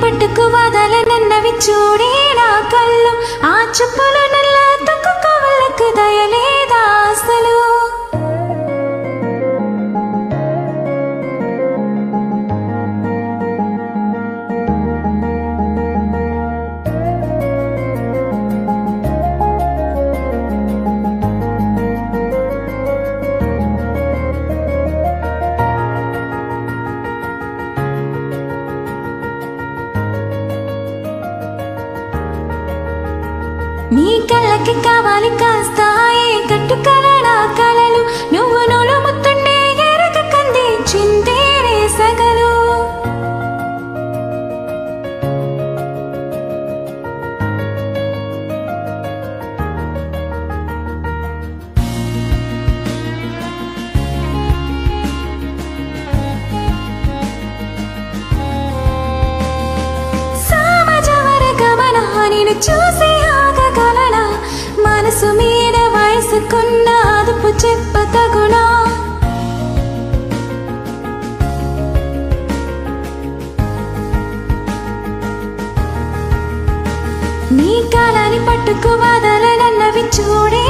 పట్టుకు వదలనన్నవి చూడే నా కళ్ళు ఆ చూపులు నల్లా తొక్కు కవలకు దయలేదా అసలు నీ కళ్ళకి కావాలి కాస్తాయి కట్టుకల నా కలలు నువ్వు నోలు ముత్తుండే ఎరగ కంది చిందేరే సగలు సమాజ వర్గమన నిన్ను చూసి మనసు మీద వయసుకున్న అదుపు చెప్పతగునా నీ కాలాన్ని పట్టుకు వదలనన్నవి చూడే